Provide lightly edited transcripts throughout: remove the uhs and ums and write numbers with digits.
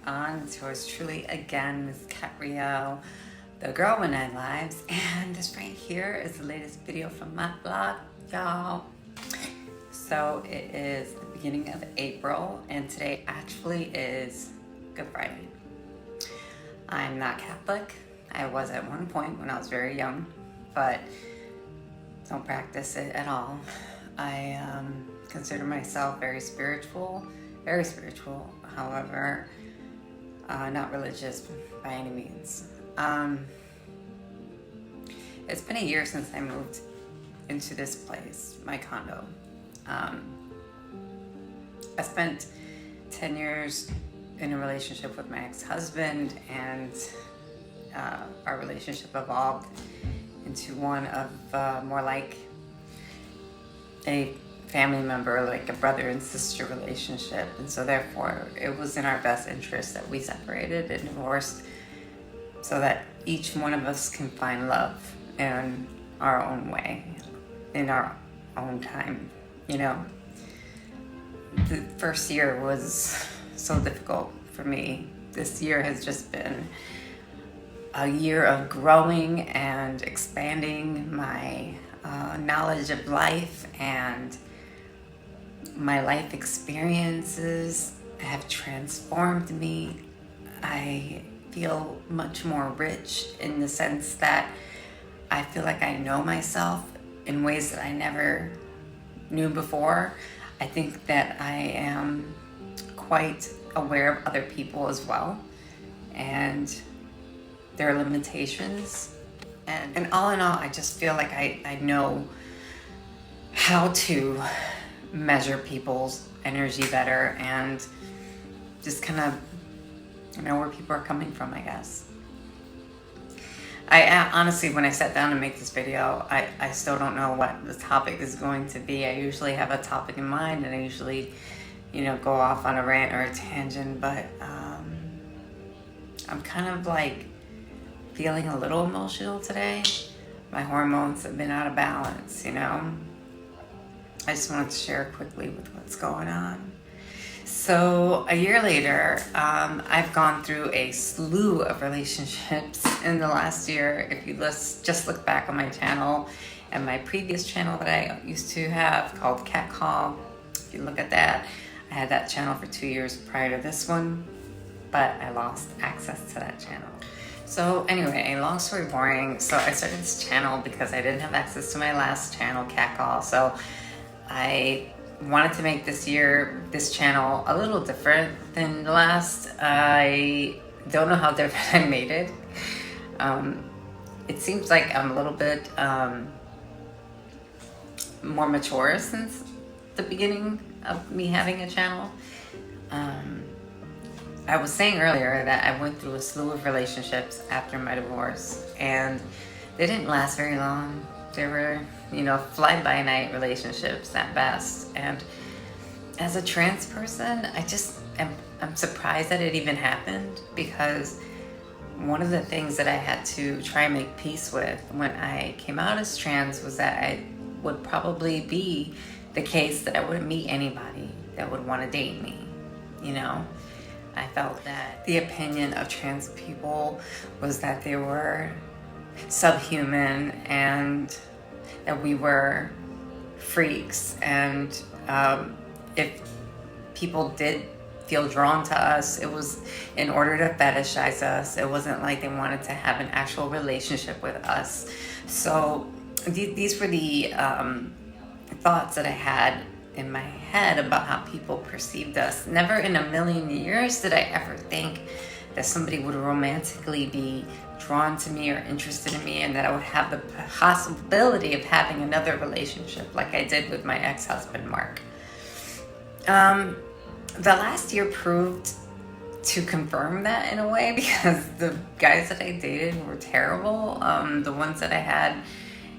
on? It's yours truly again, Ms. Kat Riel, the girl with 9 lives, and this right here is the latest video from my blog, y'all. So it is the beginning of April, and today actually is Good Friday. I'm not Catholic. I was at one point when I was very young, but don't practice it at all. I consider myself very spiritual, however, not religious by any means. It's been a year since I moved into this place, my condo. I spent 10 years in a relationship with my ex-husband, and our relationship evolved into one of more like a family member, like a brother and sister relationship. And so therefore it was in our best interest that we separated and divorced so that each one of us can find love in our own way, in our own time. You know, the first year was so difficult for me. This year has just been a year of growing and expanding my knowledge of life, and my life experiences have transformed me. I feel much more rich in the sense that I feel like I know myself in ways that I never knew before. I think that I am quite aware of other people as well, and their limitations. And all in all, I just feel like I know how to measure people's energy better and just kind of know where people are coming from, I guess. I honestly, when I sat down to make this video, I still don't know what the topic is going to be. I usually have a topic in mind, and I usually, go off on a rant or a tangent, but I'm kind of like feeling a little emotional today. My hormones have been out of balance, I just wanted to share quickly with what's going on. So a year later, I've gone through a slew of relationships in the last year. If you just look back on my channel and my previous channel that I used to have called Cat Call, if you look at that, I had that channel for 2 years prior to this one, but I lost access to that channel. So anyway, long story boring. So I started this channel because I didn't have access to my last channel, Cat Call. So I wanted to make this channel a little different than the last. I don't know how different I made it. It seems like I'm a little bit more mature since the beginning of me having a channel. I was saying earlier that I went through a slew of relationships after my divorce, and they didn't last very long. They were, fly-by-night relationships at best. And as a trans person, I'm surprised that it even happened, because one of the things that I had to try and make peace with when I came out as trans was that I would probably be the case that I wouldn't meet anybody that would want to date me, I felt that the opinion of trans people was that they were subhuman and that we were freaks. And if people did feel drawn to us, it was in order to fetishize us. It wasn't like they wanted to have an actual relationship with us. So these were the thoughts that I had in my head about how people perceived us. Never in a million years did I ever think that somebody would romantically be drawn to me or interested in me, and that I would have the possibility of having another relationship like I did with my ex-husband, Mark. The last year proved to confirm that in a way, because the guys that I dated were terrible. The ones that I had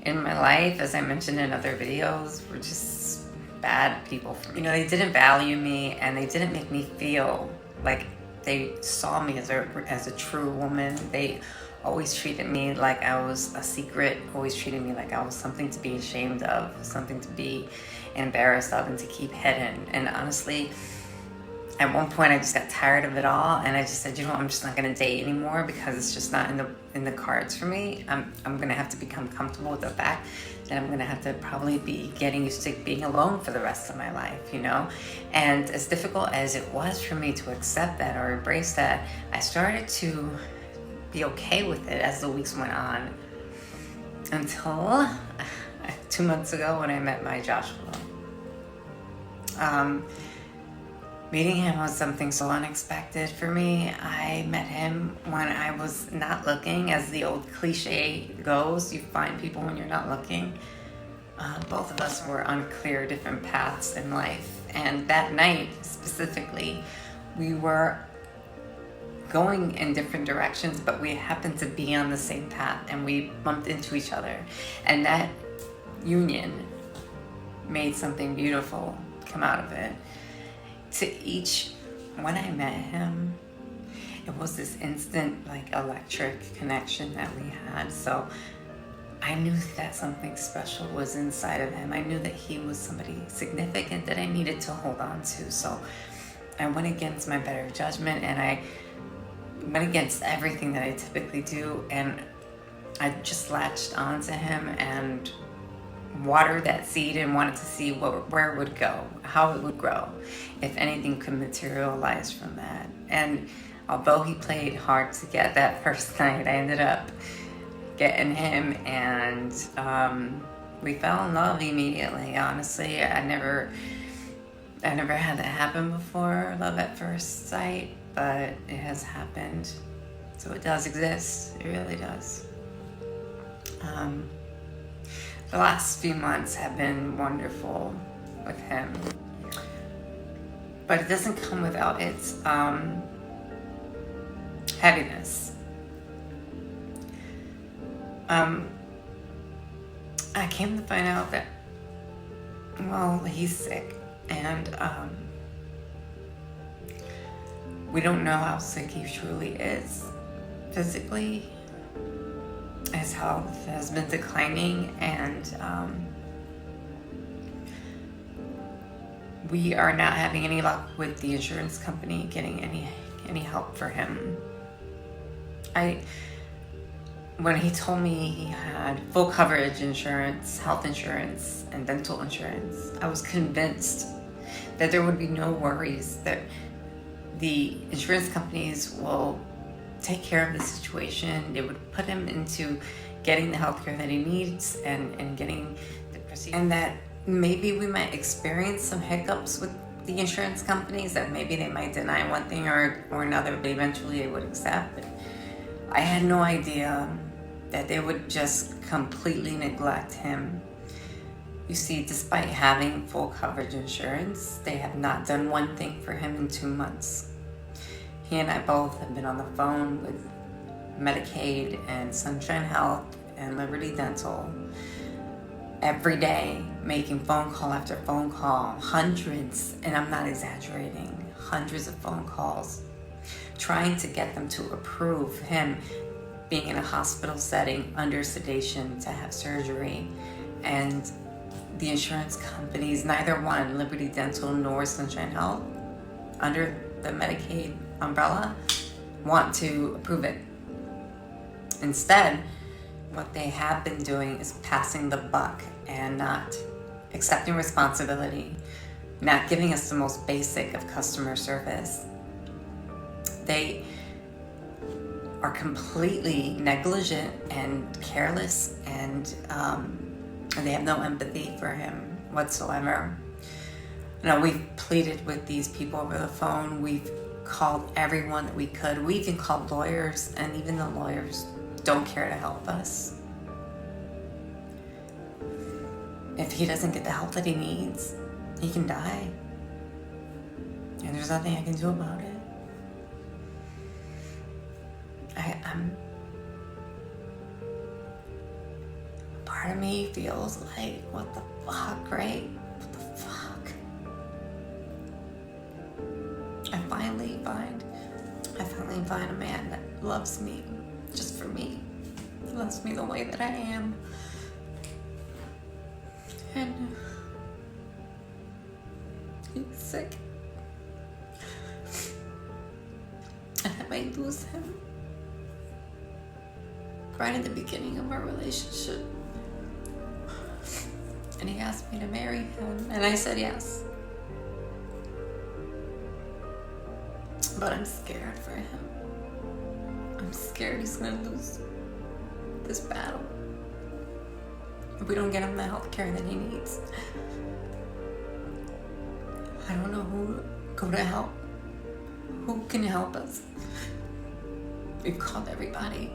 in my life, as I mentioned in other videos, were just bad people for me. They didn't value me, and they didn't make me feel like they saw me as a true woman. They always treated me like I was a secret, always treated me like I was something to be ashamed of, something to be embarrassed of and to keep hidden. And honestly, at one point I just got tired of it all, and I just said, you know what, I'm just not going to date anymore because it's just not in the cards for me. I'm going to have to become comfortable with the fact that I'm going to have to probably be getting used to being alone for the rest of my life, you know? And as difficult as it was for me to accept that or embrace that, I started to be okay with it as the weeks went on, until 2 months ago when I met my Joshua. Meeting him was something so unexpected for me. I met him when I was not looking. As the old cliche goes, you find people when you're not looking. Both of us were on clear different paths in life. And that night specifically, we were going in different directions, but we happened to be on the same path, and we bumped into each other. And that union made something beautiful come out of it. When I met him, it was this instant, like, electric connection that we had. So I knew that something special was inside of him. I knew that he was somebody significant that I needed to hold on to. So I went against my better judgment, and I went against everything that I typically do, and I just latched onto him and watered that seed and wanted to see where it would go, how it would grow, if anything could materialize from that. And although he played hard to get that first night, I ended up getting him, and we fell in love immediately. Honestly, I never had that happen before, love at first sight, but it has happened. So it does exist. It really does. The last few months have been wonderful with him, but it doesn't come without its heaviness. I came to find out that, well, he's sick, and we don't know how sick he truly is physically. His health has been declining, and we are not having any luck with the insurance company getting any help for him. When he told me he had full coverage insurance, health insurance, and dental insurance, I was convinced that there would be no worries, that the insurance companies will take care of the situation. They would put him into getting the healthcare that he needs and getting the procedure, and that maybe we might experience some hiccups with the insurance companies, that maybe they might deny one thing or another, but eventually they would accept it. I had no idea that they would just completely neglect him. You see, despite having full coverage insurance, they have not done one thing for him in 2 months. He and I both have been on the phone with Medicaid and Sunshine Health and Liberty Dental every day, making phone call after phone call, hundreds, and I'm not exaggerating, hundreds of phone calls, trying to get them to approve him being in a hospital setting under sedation to have surgery. And the insurance companies, neither one, Liberty Dental nor Sunshine Health, under the Medicaid umbrella, want to approve it. Instead, what they have been doing is passing the buck and not accepting responsibility, not giving us the most basic of customer service. They are completely negligent and careless, and they have no empathy for him whatsoever. You know, we've pleaded with these people over the phone. We've called everyone that we could. We even called lawyers, and even the lawyers don't care to help us. If he doesn't get the help that he needs, he can die. And there's nothing I can do about it. Part of me feels like, what the fuck, right? What the fuck? I finally find a man that loves me just for me. He loves me the way that I am. And he's sick. And I might lose him right at the beginning of our relationship. And he asked me to marry him, and I said yes. But I'm scared for him. I'm scared he's gonna lose this battle if we don't get him the health care that he needs. I don't know who to go to help. Who can help us? We've called everybody.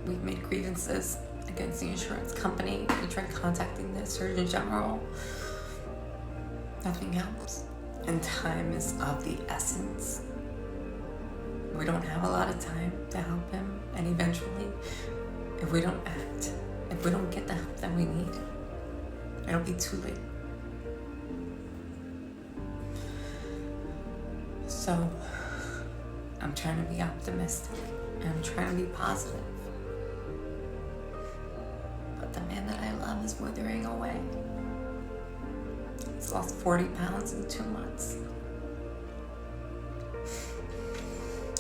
We've made grievances against the insurance company. We tried contacting the Surgeon General. Nothing helps. And time is of the essence. We don't have a lot of time to help him. And eventually, if we don't act, if we don't get the help that we need, it'll be too late. So, I'm trying to be optimistic. And I'm trying to be positive. But the man that I love is withering away. He's lost 40 pounds in 2 months.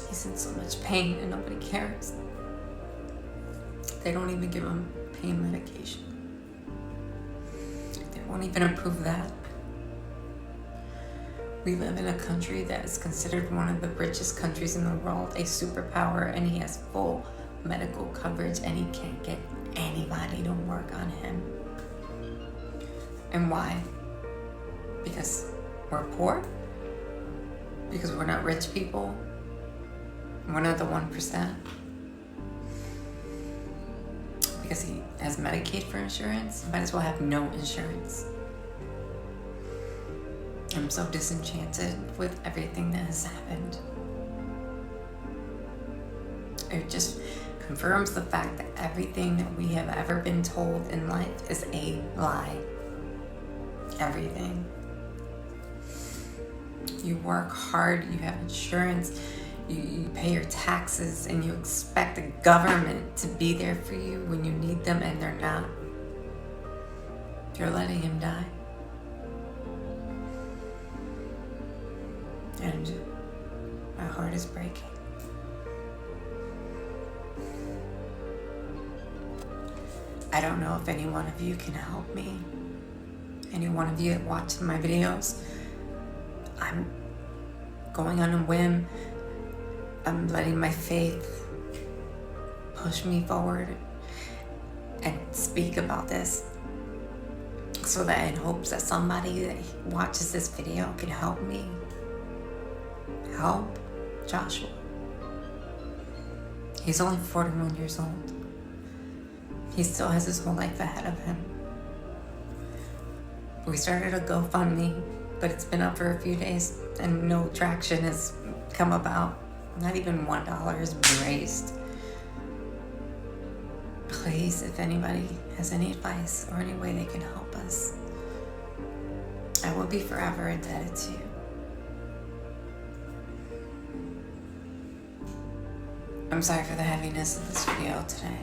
He's in so much pain and nobody cares. They don't even give him pain medication. They won't even approve that. We live in a country that is considered one of the richest countries in the world, a superpower, and he has full medical coverage, and he can't get anybody to work on him. And why? Because we're poor? Because we're not rich people? We're not the 1%? Because he has Medicaid for insurance? Might as well have no insurance. I'm so disenchanted with everything that has happened. It just confirms the fact that everything that we have ever been told in life is a lie. Everything. You work hard, you have insurance, you pay your taxes, and you expect the government to be there for you when you need them, and they're not. You're letting him die. And my heart is breaking. I don't know if any one of you can help me. Any one of you that watch my videos. I'm going on a whim. I'm letting my faith push me forward and speak about this, so that in hopes that somebody that watches this video can help me. Help Joshua. He's only 41 years old. He still has his whole life ahead of him. We started a GoFundMe, but it's been up for a few days and no traction has come about. Not even $1 has been raised. Please, if anybody has any advice or any way they can help us, I will be forever indebted to you. I'm sorry for the heaviness of this video today.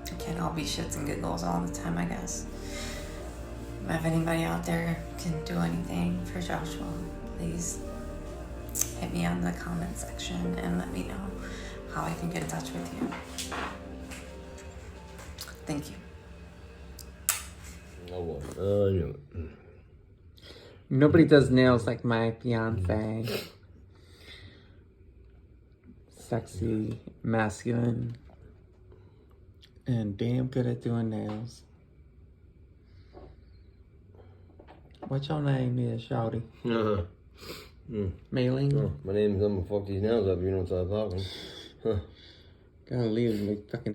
It can't all be shits and giggles all the time, I guess. If anybody out there can do anything for Joshua, please hit me on the comment section and let me know how I can get in touch with you. Thank you. Nobody does nails like my fiance. Sexy, masculine, and damn good at doing nails. What's your name is, shawty? Mailing? No, my name is, I'm gonna fuck these nails up, you know what I'm talking. Gotta leave me fucking